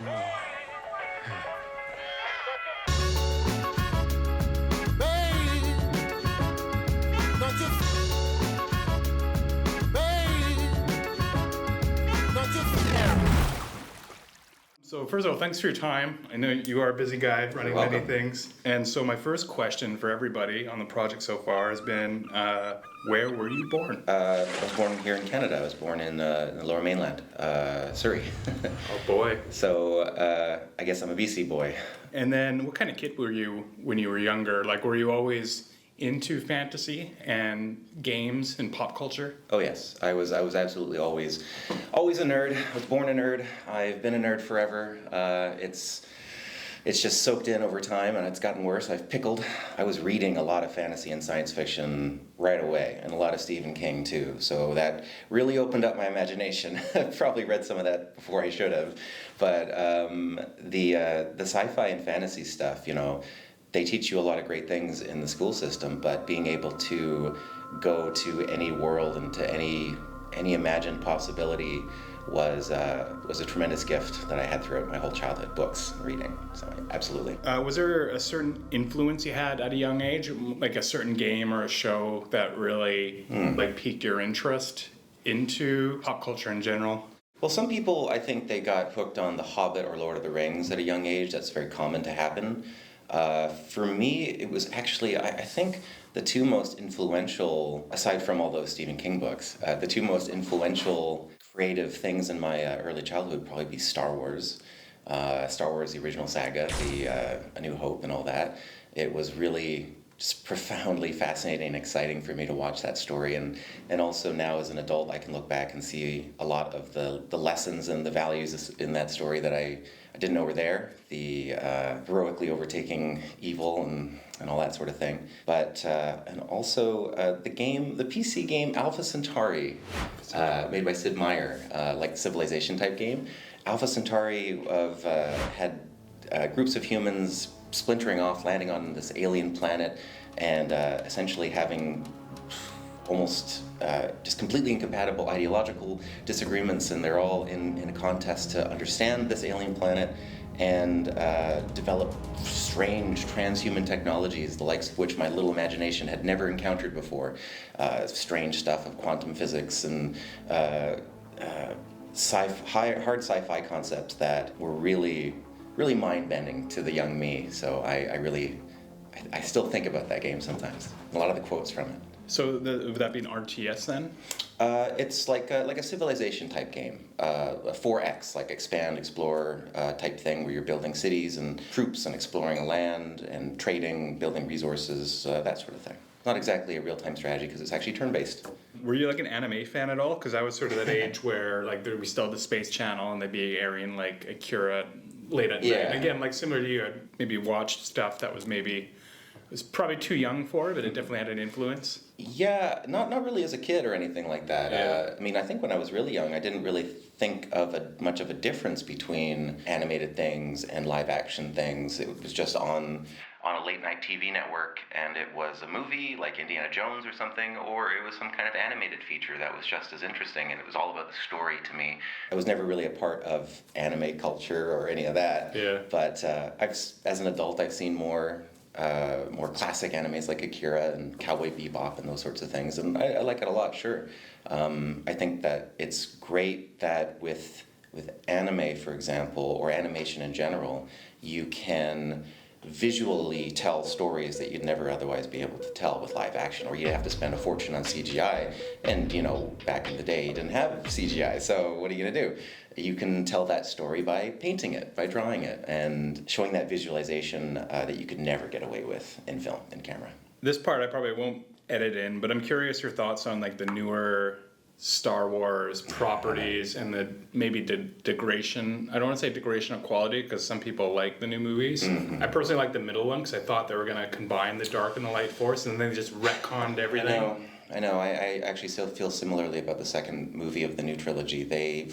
So first of all, thanks for your time. I know you are a busy guy running many things. And so my first question for everybody on the project so far has been, where were you born? I was born here in Canada. I was born in the Lower Mainland, Surrey. Oh boy. So I guess I'm a BC boy. And then what kind of kid were you when you were younger? Like, were you always into fantasy and games and pop culture? Oh yes, I was absolutely always a nerd. I was born a nerd. I've been a nerd forever. It's just soaked in over time, and it's gotten worse. I've pickled. I was reading a lot of fantasy and science fiction right away, and a lot of Stephen King too. So that really opened up my imagination. I've probably read some of that before I should have, but the sci-fi and fantasy stuff, you know, they teach you a lot of great things in the school system, but being able to go to any world and to any imagined possibility was a tremendous gift that I had throughout my whole childhood. Books, reading, so absolutely. Was there a certain influence you had at a young age, like a certain game or a show that really like piqued your interest into pop culture in general? Well, some people, I think they got hooked on The Hobbit or Lord of the Rings at a young age. That's very common to happen. For me, it was actually, I think, the two most influential, aside from all those Stephen King books, the two most influential creative things in my early childhood would probably be Star Wars, the original saga, A New Hope and all that. It was really just profoundly fascinating and exciting for me to watch that story, and also now as an adult I can look back and see a lot of the lessons and the values in that story that I didn't know were there, the heroically overtaking evil and all that sort of thing. But and also the PC game Alpha Centauri, made by Sid Meier, like Civilization type game. Alpha Centauri had groups of humans splintering off, landing on this alien planet, and essentially having almost just completely incompatible ideological disagreements, and they're all in a contest to understand this alien planet and develop strange transhuman technologies, the likes of which my little imagination had never encountered before. Strange stuff of quantum physics and hard sci-fi concepts that were really mind-bending to the young me. So I still think about that game sometimes. A lot of the quotes from it. So would that be an RTS then? It's like a Civilization type game, a 4X, like expand, explore type thing, where you're building cities and troops and exploring land and trading, building resources, that sort of thing. Not exactly a real-time strategy because it's actually turn-based. Were you like an anime fan at all? Because I was sort of that age where like we still had the Space Channel and they'd be airing like Akira late at night. And again, like similar to you, I'd maybe watched stuff that was probably too young for it, but it definitely had an influence. Yeah, not really as a kid or anything like that. Yeah. I mean, I think when I was really young, I didn't really think of much of a difference between animated things and live action things. It was just on a late night TV network, and it was a movie like Indiana Jones or something, or it was some kind of animated feature that was just as interesting, and it was all about the story to me. I was never really a part of anime culture or any of that. Yeah. But as an adult, I've seen more classic animes like Akira and Cowboy Bebop and those sorts of things, and I like it a lot, sure. I think that it's great that with anime, for example, or animation in general, you can visually tell stories that you'd never otherwise be able to tell with live action, or you'd have to spend a fortune on CGI. And, you know, back in the day, you didn't have CGI, so what are you going to do? You can tell that story by painting it, by drawing it, and showing that visualization that you could never get away with in film, in camera. This part I probably won't edit in, but I'm curious your thoughts on like the newer Star Wars properties and the maybe degradation. I don't want to say degradation of quality because some people like the new movies. Mm-hmm. I personally like the middle one because I thought they were going to combine the dark and the light force, and then they just retconned everything. I know. I actually still feel similarly about the second movie of the new trilogy. They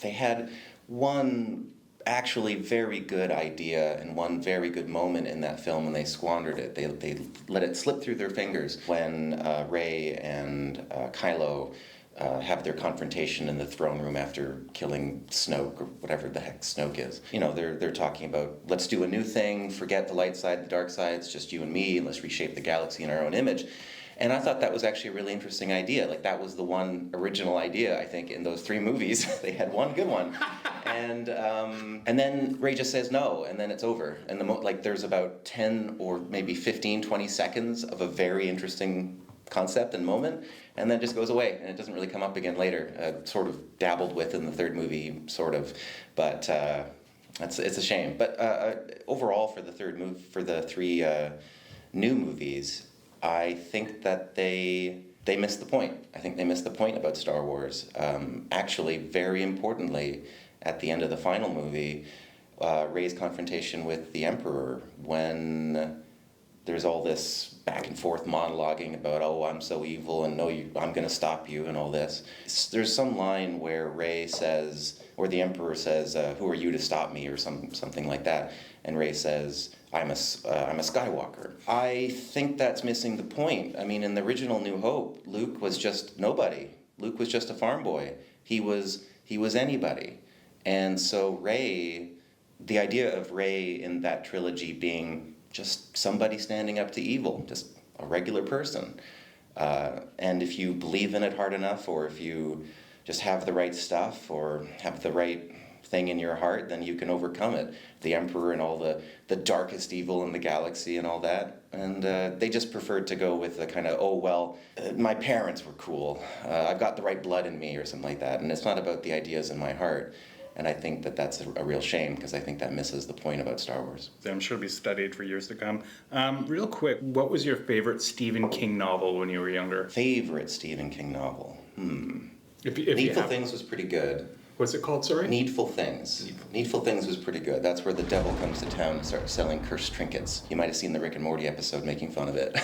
had one actually very good idea and one very good moment in that film, and they squandered it. They let it slip through their fingers when Rey and Kylo have their confrontation in the throne room after killing Snoke, or whatever the heck Snoke is. You know, they're talking about, let's do a new thing, forget the light side, the dark side, it's just you and me, and let's reshape the galaxy in our own image. And I thought that was actually a really interesting idea. Like, that was the one original idea, I think, in those 3 movies. They had one good one. And then Rey just says no, and then it's over. And there's about 10 or maybe 15, 20 seconds of a very interesting concept and moment, and then it just goes away, and it doesn't really come up again later. Sort of dabbled with in the 3rd movie, sort of, but it's a shame. But overall, for the 3 new movies, I think that they missed the point. I think they missed the point about Star Wars. Actually, very importantly, at the end of the final movie, Rey's confrontation with the Emperor, when there's all this back and forth monologuing about, oh, I'm so evil, and no, I'm going to stop you, and all this. There's some line where Rey says, or the Emperor says, who are you to stop me, or something like that. And Rey says, I'm a Skywalker. I think that's missing the point. I mean, in the original New Hope, Luke was just nobody. Luke was just a farm boy. He was anybody. And so Rey, the idea of Rey in that trilogy being just somebody standing up to evil, just a regular person. And if you believe in it hard enough, or if you just have the right stuff, or have the right thing in your heart, then you can overcome it. The Emperor and all the darkest evil in the galaxy and all that. And they just preferred to go with the kind of, my parents were cool. I've got the right blood in me, or something like that. And it's not about the ideas in my heart. And I think that that's a real shame, because I think that misses the point about Star Wars. I'm sure it'll be studied for years to come. Real quick, what was your favorite Stephen King novel when you were younger? Favorite Stephen King novel? If Needful Things was pretty good. What's it called, sorry? Needful Things. Needful Things was pretty good. That's where the devil comes to town and starts selling cursed trinkets. You might have seen the Rick and Morty episode making fun of it.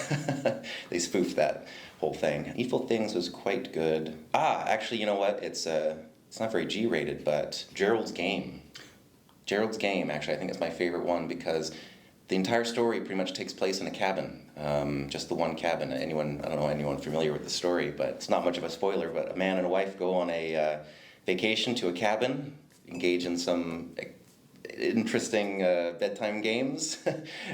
They spoofed that whole thing. Needful Things was quite good. Actually, you know what? It's not very G-rated, but Gerald's Game. Gerald's Game, actually, I think it's my favorite one, because the entire story pretty much takes place in a cabin. Just the one cabin. I don't know anyone familiar with the story, but it's not much of a spoiler, but a man and a wife go on a vacation to a cabin, engage in some interesting bedtime games,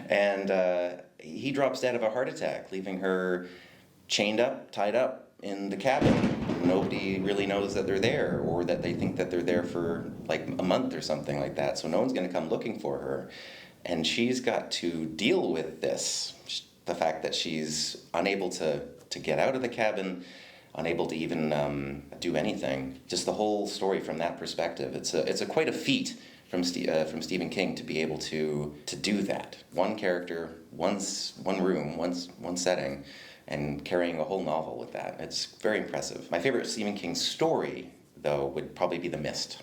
and he drops dead of a heart attack, leaving her tied up in the cabin. Nobody really knows that they're there, or that they think that they're there for like a month or something like that, so no one's going to come looking for her. And she's got to deal with this, the fact that she's unable to get out of the cabin, unable to even do anything. Just the whole story from that perspective. It's quite a feat from Stephen King to be able to do that. One character, one room, one setting, and carrying a whole novel with that. It's very impressive. My favorite Stephen King story, though, would probably be The Mist.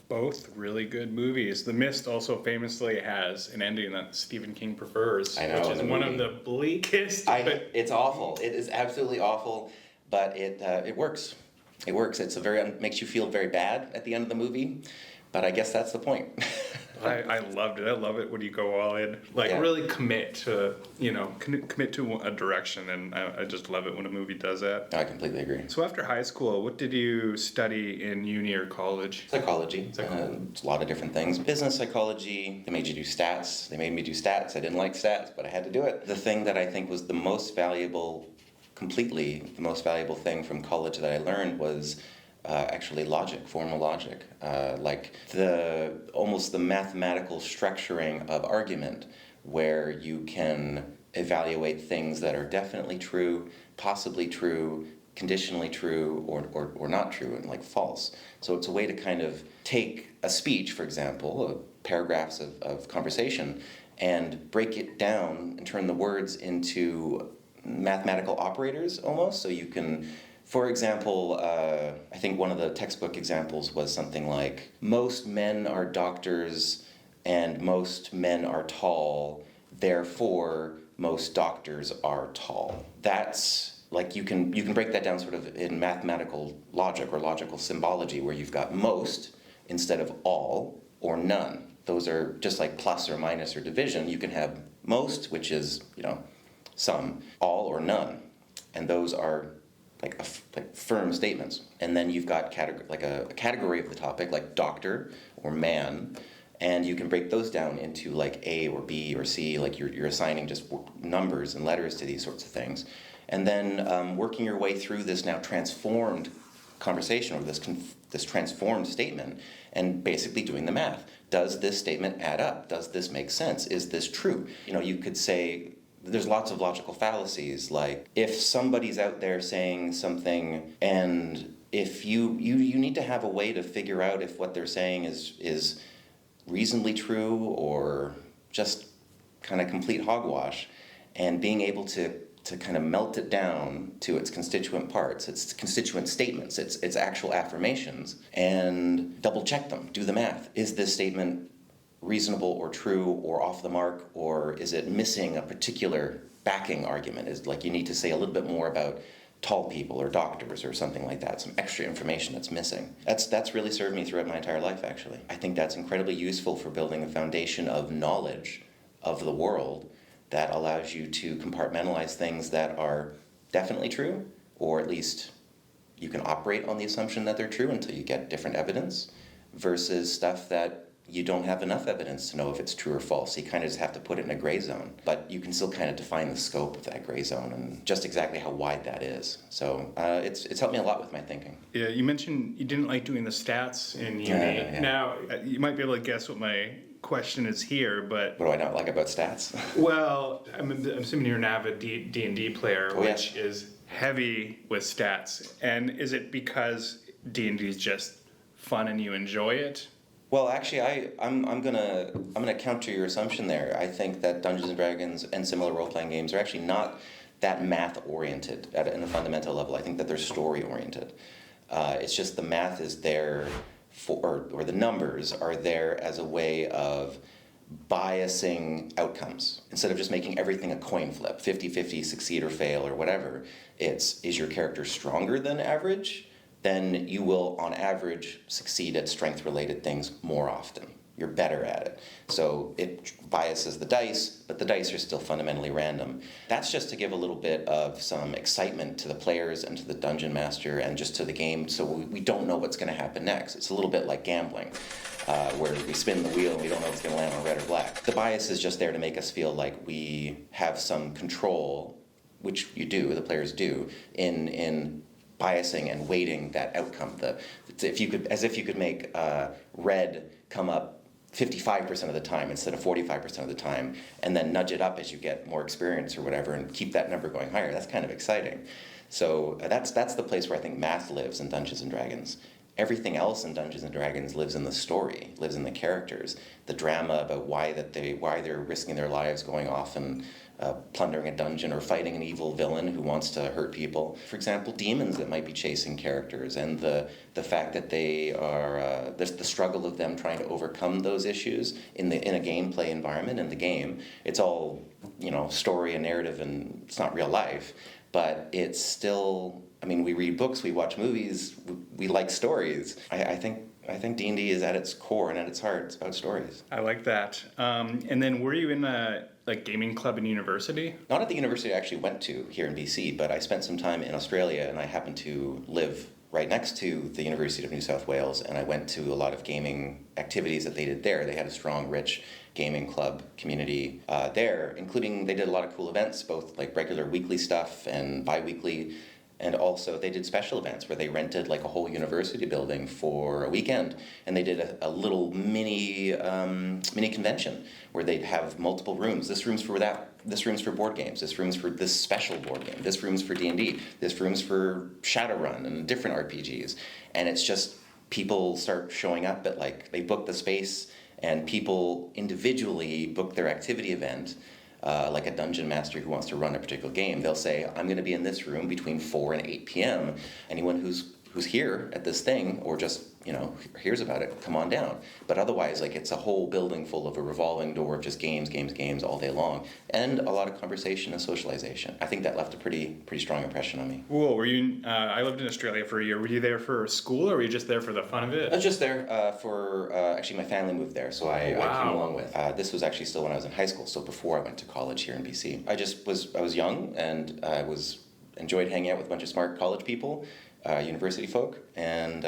Both really good movies. The Mist also famously has an ending that Stephen King prefers, I know, which is one of the bleakest. It's awful. It is absolutely awful, but it works. It works. Makes you feel very bad at the end of the movie, but I guess that's the point. I loved it. I love it when you go all in, really commit to a direction, and I just love it when a movie does that. I completely agree. So after high school, what did you study in uni or college? Psychology. It's a lot of different things. Business psychology. They made you do stats. They made me do stats. I didn't like stats, but I had to do it. The thing that I think was the most valuable thing from college that I learned was actually logic, formal logic, almost the mathematical structuring of argument, where you can evaluate things that are definitely true, possibly true, conditionally true, or not true, and like false. So it's a way to kind of take a speech, for example, paragraphs of conversation, and break it down and turn the words into mathematical operators almost, so you can. For example, I think one of the textbook examples was something like, most men are doctors and most men are tall, therefore most doctors are tall. That's like, you can break that down sort of in mathematical logic or logical symbology, where you've got most instead of all or none. Those are just like plus or minus or division. You can have most, which is, some, all or none. And those are like firm statements. And then you've got a category of the topic, like doctor or man, and you can break those down into like A or B or C, like you're assigning just numbers and letters to these sorts of things. And then working your way through this now transformed conversation, or this transformed statement, and basically doing the math. Does this statement add up? Does this make sense? Is this true? You could say, there's lots of logical fallacies, like if somebody's out there saying something, and if you need to have a way to figure out if what they're saying is reasonably true or just kind of complete hogwash, and being able to kind of melt it down to its constituent parts, its constituent statements, its actual affirmations, and double check them, do the math. Is this statement reasonable or true or off the mark, or is it missing a particular backing argument? Is like you need to say a little bit more about tall people or doctors or something like that, some extra information that's missing. That's really served me throughout my entire life, actually. I think that's incredibly useful for building a foundation of knowledge of the world that allows you to compartmentalize things that are definitely true, or at least you can operate on the assumption that they're true until you get different evidence, versus stuff that you don't have enough evidence to know if it's true or false. You kind of just have to put it in a gray zone, but you can still kind of define the scope of that gray zone and just exactly how wide that is. So it's helped me a lot with my thinking. Yeah, you mentioned you didn't like doing the stats in uni. Yeah. Now, you might be able to guess what my question is here, but... What do I not like about stats? Well, I'm assuming you're an avid D&D player, Oh, which yeah. is heavy with stats. And is it because D&D is just fun and you enjoy it? Well, actually, I'm gonna counter your assumption there. I think that Dungeons and Dragons and similar role-playing games are actually not that math-oriented in a fundamental level. I think that they're story-oriented. It's just the math is there or the numbers are there as a way of biasing outcomes. Instead of just making everything a coin flip, 50-50, succeed or fail or whatever, is your character stronger than average? Then you will, on average, succeed at strength-related things more often. You're better at it. So it biases the dice, but the dice are still fundamentally random. That's just to give a little bit of some excitement to the players and to the dungeon master and just to the game, so we don't know what's going to happen next. It's a little bit like gambling, where we spin the wheel and we don't know if it's going to land on red or black. The bias is just there to make us feel like we have some control, which you do, the players do, in biasing and weighting that outcome. If you could make red come up 55% of the time instead of 45% of the time, and then nudge it up as you get more experience or whatever, and keep that number going higher. That's kind of exciting. So that's the place where I think math lives in Dungeons and Dragons. Everything else in Dungeons and Dragons lives in the story, lives in the characters, the drama about why they're risking their lives going off and plundering a dungeon or fighting an evil villain who wants to hurt people. For example, demons that might be chasing characters, and the fact that they are the struggle of them trying to overcome those issues in a gameplay environment in the game. It's all story and narrative, and it's not real life, but it's still. I mean, we read books, we watch movies, we like stories. I think D&D is at its core and at its heart, it's about stories. I like that. And then were you in a gaming club in university? Not at the university I actually went to here in BC, but I spent some time in Australia, and I happened to live right next to the University of New South Wales, and I went to a lot of gaming activities that they did there. They had a strong, rich gaming club community there, including they did a lot of cool events, both like regular weekly stuff and bi-weekly. And also they did special events where they rented like a whole university building for a weekend, and they did a little mini convention where they'd have multiple rooms. This room's for that. This room's for board games. This room's for this special board game. This room's for D&D. This room's for Shadowrun and different RPGs. And it's just people start showing up at they book the space, and people individually book their activity event. Like a dungeon master who wants to run a particular game, they'll say, I'm going to be in this room between 4 and 8 p.m. Anyone who's here at this thing, or just, hears about it, come on down. But otherwise, it's a whole building full of a revolving door of just games all day long, and a lot of conversation and socialization. I think that left a pretty strong impression on me. Cool. Were you? I lived in Australia for a year. Were you there for school, or were you just there for the fun of it? I was just there for, actually my family moved there, so I came along with. This was actually still when I was in high school, so before I went to college here in BC. I was young, and I was enjoyed hanging out with a bunch of smart college people, university folk, and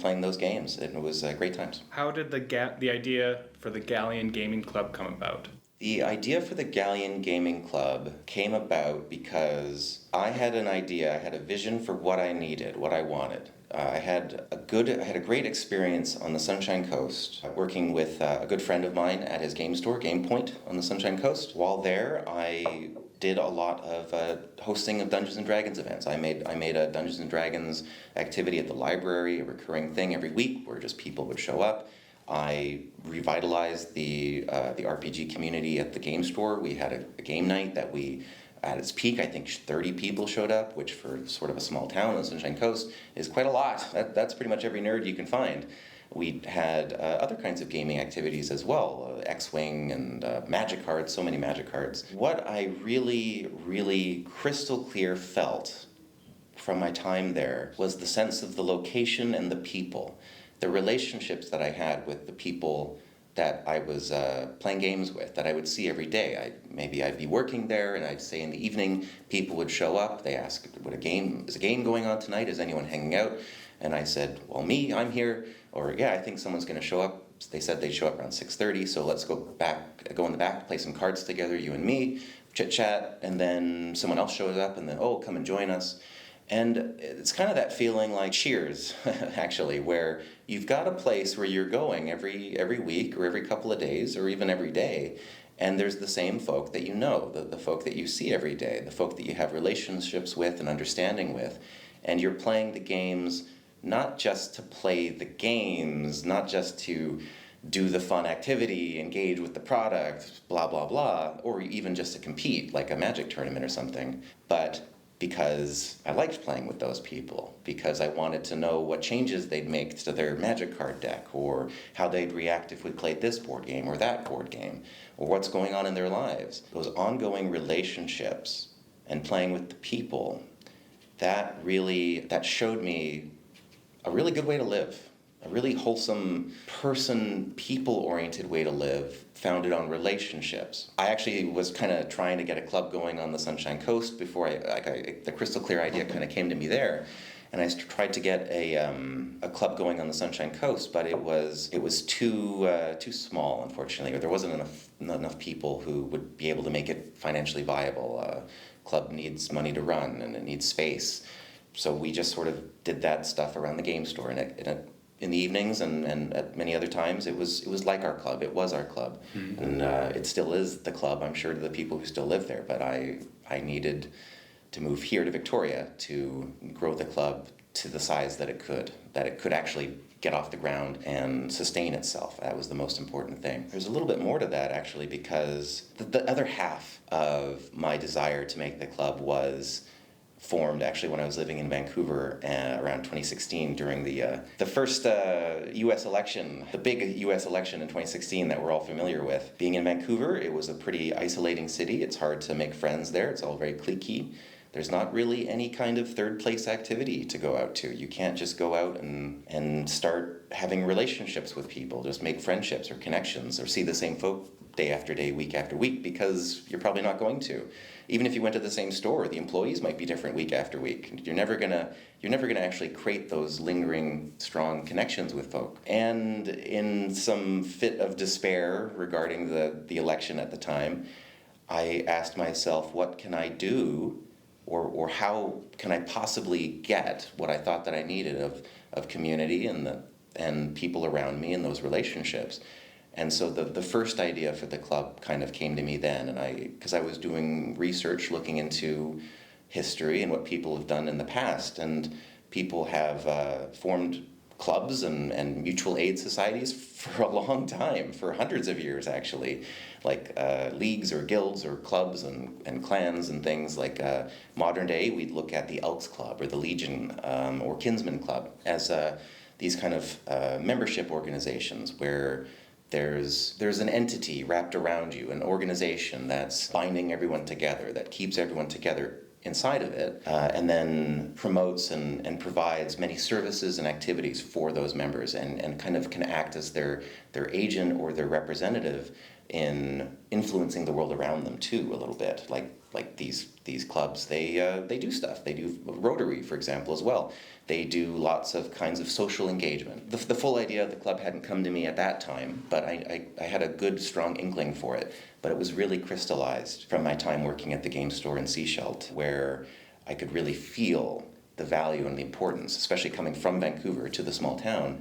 playing those games. And it was great times. How did the idea for the Galleon Gaming Club come about? The idea for the Galleon Gaming Club came about because I had an idea, I had a vision for what I needed, what I wanted. I had a great experience on the Sunshine Coast, working with a good friend of mine at his game store, Game Point, on the Sunshine Coast. While there, I did a lot of hosting of Dungeons and Dragons events. I made a Dungeons and Dragons activity at the library, a recurring thing every week where just people would show up. I revitalized the RPG community at the game store. We had a game night that at its peak, I think 30 people showed up, which for sort of a small town on the Sunshine Coast is quite a lot. That's pretty much every nerd you can find. We had other kinds of gaming activities as well, X-Wing and Magic cards, so many Magic cards. What I really, really crystal clear felt from my time there was the sense of the location and the people. The relationships that I had with the people that I was playing games with, that I would see every day. Maybe I'd be working there, and I'd say in the evening, people would show up. They ask, is a game going on tonight? Is anyone hanging out? And I said, well, I'm here. Or, yeah, I think someone's going to show up. They said they'd show up around 6:30, so let's go in the back, play some cards together, you and me, chit-chat, and then someone else shows up, and then, come and join us. And it's kind of that feeling like Cheers, actually, where you've got a place where you're going every week or every couple of days or even every day, and there's the same folk that you know, the folk that you see every day, the folk that you have relationships with and understanding with, and you're playing the games not just to play the games, not just to do the fun activity, engage with the product, blah, blah, blah, or even just to compete, like a Magic tournament or something, but because I liked playing with those people, because I wanted to know what changes they'd make to their Magic card deck, or how they'd react if we played this board game or that board game, or what's going on in their lives. Those ongoing relationships and playing with the people, that showed me a really good way to live, a really wholesome, people-oriented way to live, founded on relationships. I actually was kind of trying to get a club going on the Sunshine Coast before the crystal clear idea kind of came to me there. And I tried to get a club going on the Sunshine Coast, but it was too small, unfortunately, or there wasn't enough people who would be able to make it financially viable. Club needs money to run, and it needs space. So we just sort of did that stuff around the game store, and in the evenings and at many other times, it was like our club. It was our club, and it still is the club, I'm sure, to the people who still live there. But I needed to move here to Victoria to grow the club to the size that it could actually get off the ground and sustain itself. That was the most important thing. There's a little bit more to that, actually, because the other half of my desire to make the club was formed actually when I was living in Vancouver around 2016 during the first U.S. election, the big U.S. election in 2016 that we're all familiar with. Being in Vancouver, it was a pretty isolating city. It's hard to make friends there. It's all very cliquey. There's not really any kind of third place activity to go out to. You can't just go out and start having relationships with people, just make friendships or connections or see the same folk day after day, week after week, because you're probably not going to. Even if you went to the same store, the employees might be different week after week. You're never gonna actually create those lingering, strong connections with folk. And in some fit of despair regarding the election at the time, I asked myself, what can I do, or how can I possibly get what I thought that I needed of community and people around me and those relationships. And so the first idea for the club kind of came to me then, because I was doing research looking into history and what people have done in the past, and people have formed clubs and mutual aid societies for a long time, for hundreds of years actually, like leagues or guilds or clubs and clans and things. Like modern day, we'd look at the Elks Club or the Legion or Kinsman Club as these kind of membership organizations where there's an entity wrapped around you, an organization that's binding everyone together, that keeps everyone together inside of it, and then promotes and provides many services and activities for those members and kind of can act as their their agent or their representative in influencing the world around them too a little bit. Like these clubs, they do stuff. They do Rotary, for example, as well. They do lots of kinds of social engagement. The full idea of the club hadn't come to me at that time, but I had a good, strong inkling for it. But it was really crystallized from my time working at the game store in Sechelt, where I could really feel the value and the importance, especially coming from Vancouver to the small town,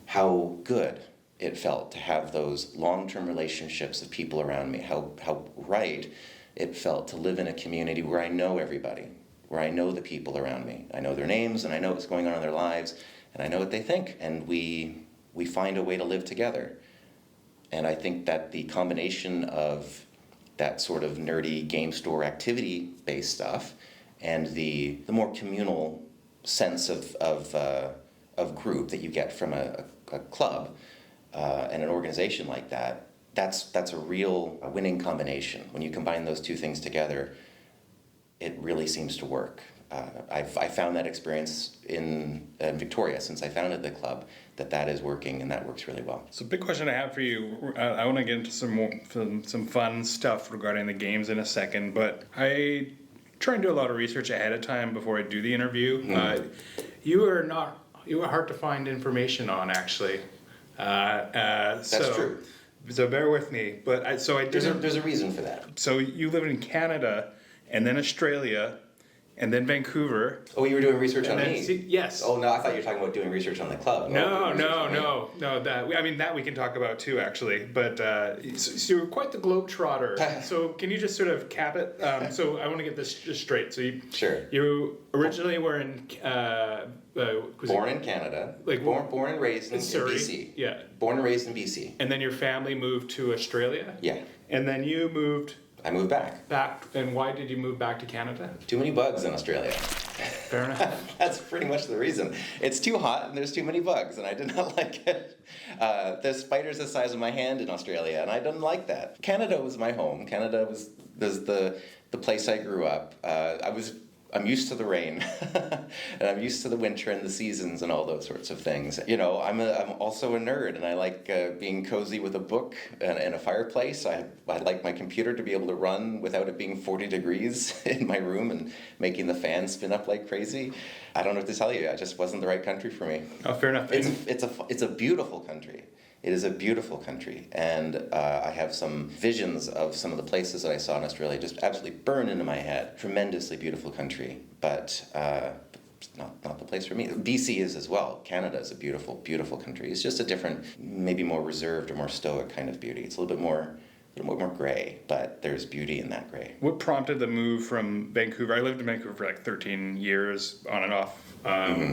how good it felt to have those long-term relationships of people around me, how right it felt to live in a community where I know everybody, where I know the people around me. I know their names, and I know what's going on in their lives, and I know what they think, and we find a way to live together. And I think that the combination of that sort of nerdy game store activity-based stuff and the more communal sense of group that you get from a club and an organization like that, that's a real winning combination. When you combine those two things together, it really seems to work. I found that experience in Victoria since I founded the club, that is working and that works really well. So big question I have for you, I want to get into some fun stuff regarding the games in a second, but I try and do a lot of research ahead of time before I do the interview. You were hard to find information on, actually. That's true. So bear with me, but there's a reason for that. So you live in Canada, and then Australia, and then Vancouver. Oh, you were doing research on me? Yes. Oh, no, I thought you were talking about doing research on the club. No. That we can talk about too, actually. But so you're quite the globetrotter. So can you just sort of cap it? So I want to get this just straight. So you originally were in. Born in Canada. Born and raised in BC. Yeah. Born and raised in BC. And then your family moved to Australia. Yeah. And then you moved. I moved back. And why did you move back to Canada? Too many bugs in Australia. Fair enough. That's pretty much the reason. It's too hot and there's too many bugs, and I did not like it. There's spiders the size of my hand in Australia, and I didn't like that. Canada was my home. Canada was the place I grew up. I'm used to the rain, and I'm used to the winter and the seasons and all those sorts of things. You know, I'm also a nerd, and I like being cozy with a book and a fireplace. I like my computer to be able to run without it being 40 degrees in my room and making the fan spin up like crazy. I don't know what to tell you. It just wasn't the right country for me. Oh, fair enough. It's a beautiful country. It is a beautiful country, and I have some visions of some of the places that I saw in Australia just absolutely burn into my head. Tremendously beautiful country, but not the place for me. BC is as well. Canada is a beautiful, beautiful country. It's just a different, maybe more reserved or more stoic kind of beauty. It's a little bit more gray, but there's beauty in that gray. What prompted the move from Vancouver? I lived in Vancouver for like 13 years, on and off.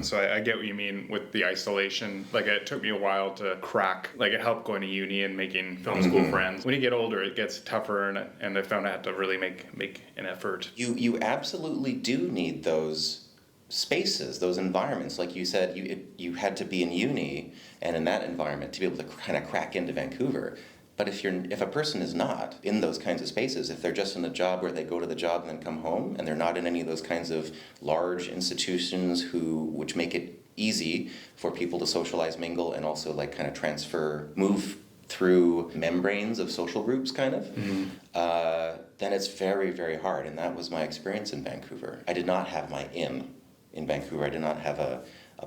So I get what you mean with the isolation. Like, it took me a while to crack. Like, it helped going to uni and making film school friends. When you get older, it gets tougher, and I found I had to really make an effort. You absolutely do need those spaces, those environments. Like you said, you had to be in uni and in that environment to be able to kind of crack into Vancouver. But if a person is not in those kinds of spaces, if they're just in a job where they go to the job and then come home, and they're not in any of those kinds of large institutions which make it easy for people to socialize, mingle, and also like kind of move through membranes of social groups kind of, then it's very, very hard. And that was my experience in Vancouver. I did not have my in Vancouver. I did not have a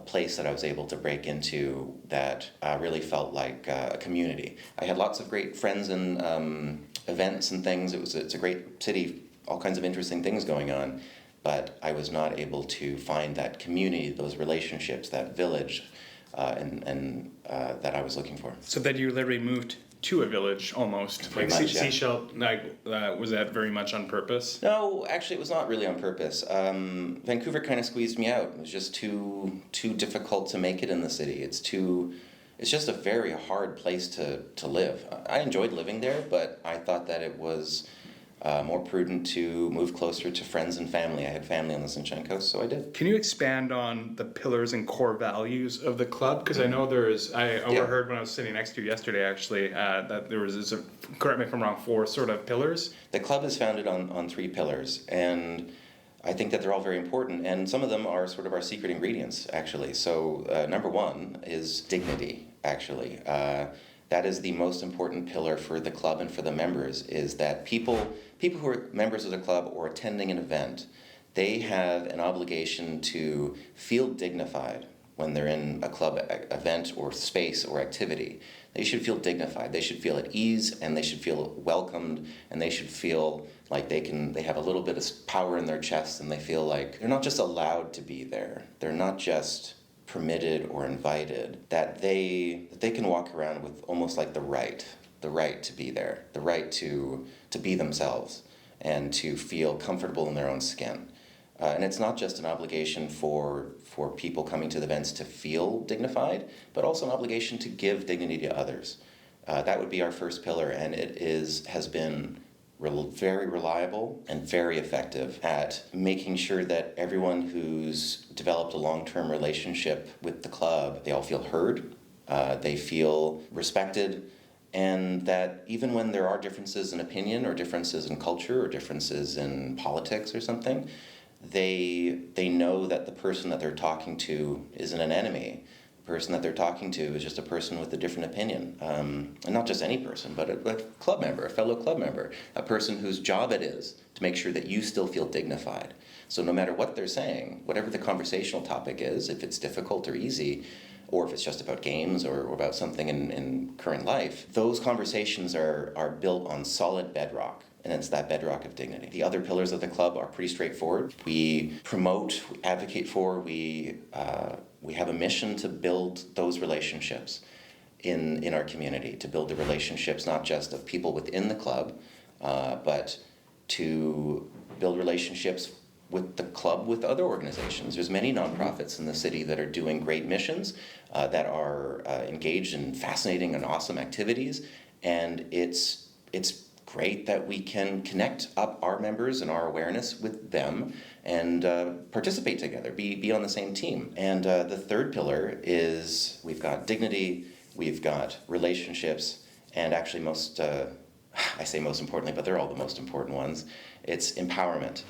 place that I was able to break into that really felt like a community. I had lots of great friends and events and things. It's a great city, all kinds of interesting things going on, but I was not able to find that community, those relationships, that village, and that I was looking for. So then you literally moved to a village almost. Pretty like much, yeah. Sechelt, was that very much on purpose? No, actually it was not really on purpose. Vancouver kind of squeezed me out. It was just too difficult to make it in the city. It's just a very hard place to live. I enjoyed living there, but I thought that it was more prudent to move closer to friends and family. I had family on the Sunshine Coast, so I did. Can you expand on the pillars and core values of the club? Because I know I overheard when I was sitting next to you yesterday, actually, that there was, correct me if I'm wrong, 4 sort of pillars? The club is founded on 3 pillars, and I think that they're all very important, and some of them are sort of our secret ingredients, actually. So number 1 is dignity, actually. That is the most important pillar for the club and for the members, is that people who are members of the club or attending an event, they have an obligation to feel dignified when they're in a club event or space or activity. They should feel dignified. They should feel at ease, and they should feel welcomed, and they should feel like they have a little bit of power in their chest, and they feel like they're not just allowed to be there. They're not just permitted or invited, that they can walk around with almost like the right to be there, the right to be themselves and to feel comfortable in their own skin. And it's not just an obligation for people coming to the events to feel dignified, but also an obligation to give dignity to others. That would be our first pillar, and it has been very reliable and very effective at making sure that everyone who's developed a long-term relationship with the club, they all feel heard, they feel respected, and that even when there are differences in opinion or differences in culture or differences in politics or something, they know that the person that they're talking to isn't an enemy. The person that they're talking to is just a person with a different opinion. And not just any person, but a club member, a fellow club member, a person whose job it is to make sure that you still feel dignified. So no matter what they're saying, whatever the conversational topic is, if it's difficult or easy, or if it's just about games or about something in current life, those conversations are built on solid bedrock. And it's that bedrock of dignity. The other pillars of the club are pretty straightforward. We promote, we advocate for, we have a mission to build those relationships in our community, to build the relationships not just of people within the club, but to build relationships with the club with other organizations. There's many nonprofits in the city that are doing great missions, that are engaged in fascinating and awesome activities, and it's great that we can connect up our members and our awareness with them and participate together, be on the same team. And the third pillar is we've got dignity, we've got relationships, and actually I say most importantly, but they're all the most important ones, it's empowerment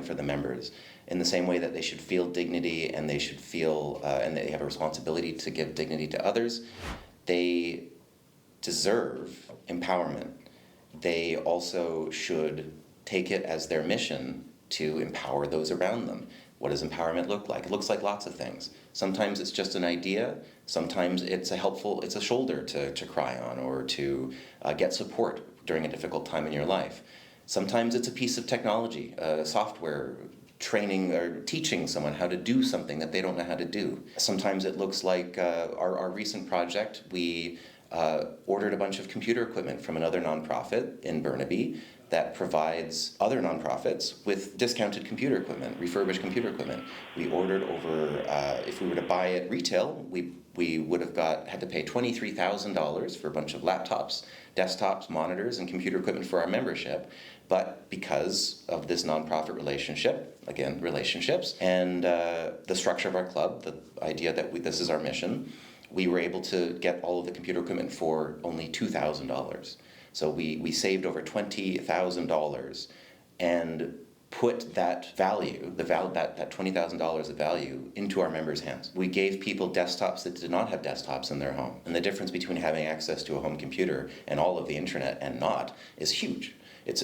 for the members. In the same way that they should feel dignity and they should feel, and they have a responsibility to give dignity to others, they deserve empowerment. They also should take it as their mission to empower those around them. What does empowerment look like? It looks like lots of things. Sometimes it's just an idea. Sometimes it's a shoulder to cry on or to get support during a difficult time in your life. Sometimes it's a piece of technology, software, training or teaching someone how to do something that they don't know how to do. Sometimes it looks like our recent project, we ordered a bunch of computer equipment from another nonprofit in Burnaby that provides other nonprofits with discounted computer equipment, refurbished computer equipment. We ordered over, if we were to buy it retail, we would have had to pay $23,000 for a bunch of laptops, desktops, monitors, and computer equipment for our membership. But because of this nonprofit relationship, again, relationships, and the structure of our club, the idea that this is our mission, we were able to get all of the computer equipment for only $2,000. So we saved over $20,000 and put that value, that $20,000 of value into our members' hands. We gave people desktops that did not have desktops in their home. And the difference between having access to a home computer and all of the internet and not is huge. It's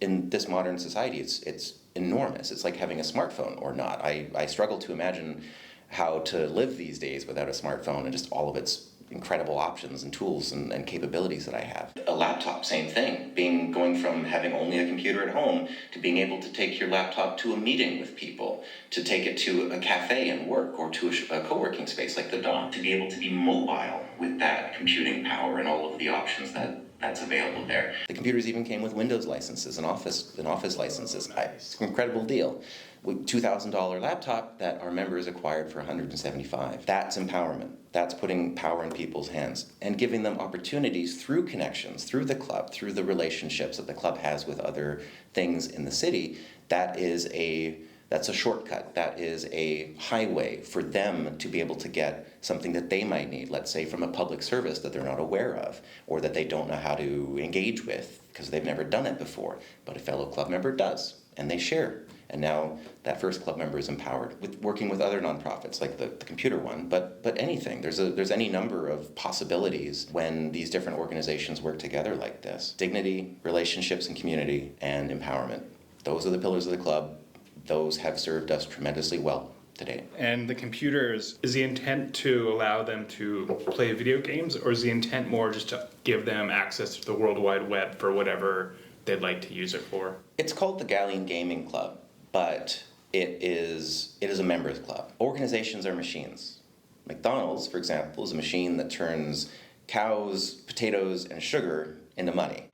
in this modern society, it's enormous. It's like having a smartphone or not. I struggle to imagine how to live these days without a smartphone and just all of its incredible options and tools and capabilities that I have. A laptop, same thing. Going from having only a computer at home to being able to take your laptop to a meeting with people, to take it to a cafe and work, or to a co-working space like the Dock, to be able to be mobile with that computing power and all of the options that's available there. The computers even came with Windows licenses and Office licenses. It's an incredible deal. $2,000 laptop that our members acquired for $175. That's empowerment. That's putting power in people's hands and giving them opportunities through connections, through the club, through the relationships that the club has with other things in the city. That's a shortcut. That is a highway for them to be able to get something that they might need, let's say from a public service that they're not aware of or that they don't know how to engage with because they've never done it before, but a fellow club member does, and they share. And now that first club member is empowered with working with other nonprofits, like the computer one, but anything. There's any number of possibilities when these different organizations work together like this. Dignity, relationships and community, and empowerment. Those are the pillars of the club. Those have served us tremendously well today. And the computers, is the intent to allow them to play video games, or is the intent more just to give them access to the World Wide Web for whatever they'd like to use it for? It's called the Galleon Gaming Club, but it is a members club. Organizations are machines. McDonald's, for example, is a machine that turns cows, potatoes, and sugar into money.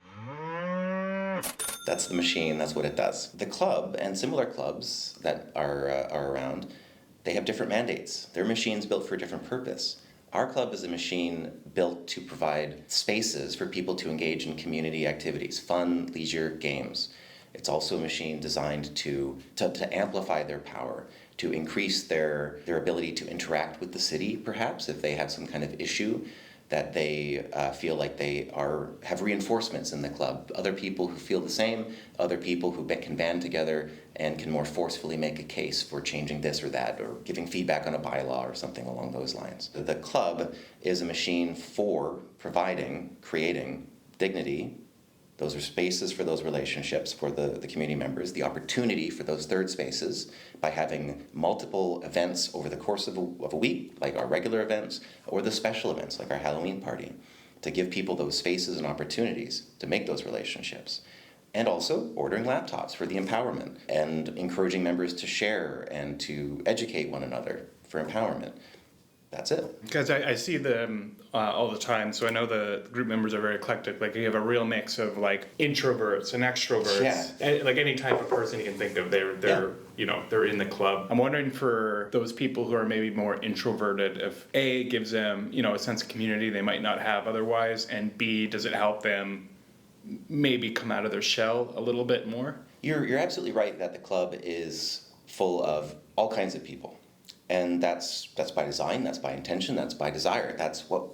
That's the machine, that's what it does. The club and similar clubs that are around, they have different mandates. They're machines built for a different purpose. Our club is a machine built to provide spaces for people to engage in community activities, fun, leisure, games. It's also a machine designed to amplify their power, to increase their ability to interact with the city, perhaps, if they have some kind of issue that they feel like they have reinforcements in the club. Other people who feel the same, other people who can band together and can more forcefully make a case for changing this or that, or giving feedback on a bylaw or something along those lines. The club is a machine for creating dignity. Those are spaces for those relationships for the community members, the opportunity for those third spaces by having multiple events over the course of a week, like our regular events, or the special events, like our Halloween party, to give people those spaces and opportunities to make those relationships. And also ordering laptops for the empowerment and encouraging members to share and to educate one another for empowerment. That's it. Because I see them all the time, so I know the group members are very eclectic. Like, you have a real mix of like introverts and extroverts. Yeah. Like any type of person you can think of, they're in the club. I'm wondering, for those people who are maybe more introverted, if A, gives them, a sense of community they might not have otherwise, and B, does it help them maybe come out of their shell a little bit more? You're absolutely right that the club is full of all kinds of people. And that's by design, that's by intention, that's by desire. That's what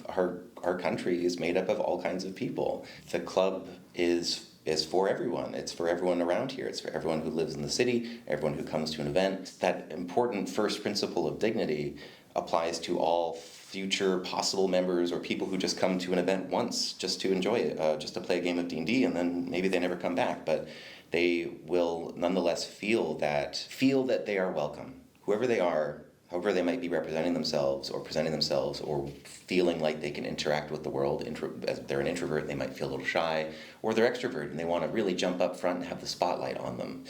our country is made up of, all kinds of people. The club is for everyone. It's for everyone around here. It's for everyone who lives in the city, everyone who comes to an event. That important first principle of dignity applies to all future possible members or people who just come to an event once just to enjoy it, just to play a game of D&D, and then maybe they never come back. But they will nonetheless feel that they are welcome. Whoever they are, however they might be representing themselves or presenting themselves or feeling like they can interact with the world. As they're an introvert, they might feel a little shy, or they're extrovert and they want to really jump up front and have the spotlight on them.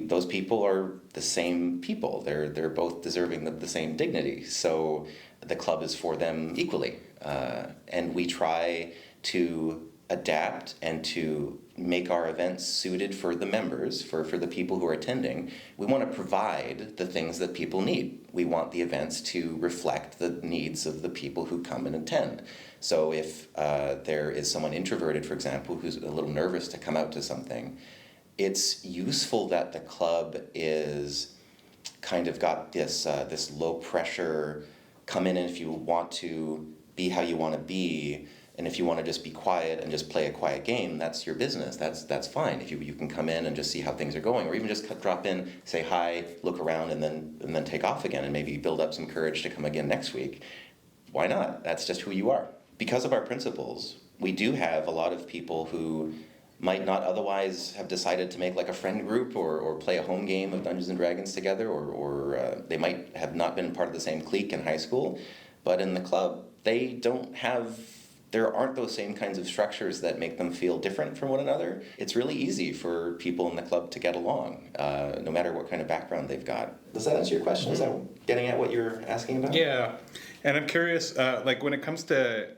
Those people are the same people. They're both deserving of the same dignity. So the club is for them equally. And we try to adapt and to make our events suited for the members, for the people who are attending. We want to provide the things that people need. We want the events to reflect the needs of the people who come and attend. So if there is someone introverted, for example, who's a little nervous to come out to something, it's useful that the club is kind of got this low pressure, come in and if you want to be how you want to be, and if you want to just be quiet and just play a quiet game, that's your business. That's fine. If you can come in and just see how things are going, or even just drop in, say hi, look around, and then take off again, and maybe build up some courage to come again next week. Why not? That's just who you are. Because of our principles, we do have a lot of people who might not otherwise have decided to make like a friend group or play a home game of Dungeons and Dragons together, or they might have not been part of the same clique in high school, but in the club, there aren't those same kinds of structures that make them feel different from one another. It's really easy for people in the club to get along, no matter what kind of background they've got. Does that answer your question? Is that getting at what you're asking about? Yeah, and I'm curious, like when it comes to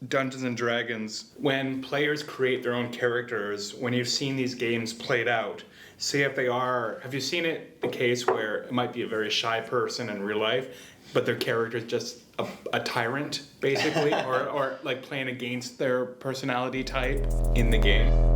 Dungeons and Dragons, when players create their own characters, when you've seen these games played out, say if they are, have you seen it, the case where it might be a very shy person in real life, but their character is just a tyrant, basically, or like playing against their personality type in the game?